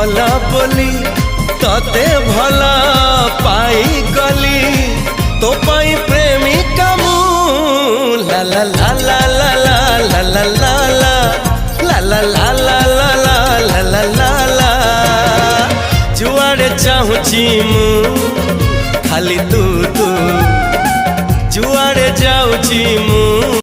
भला बोली तते भला पाई गली तो पाई प्रेमिका मु ला ला ला ला ला ला ला ला ला ला ला ला ला ला ला ला ला जुआड़े चाहूची मु खाली तू तू जुआड़े जाऊची मु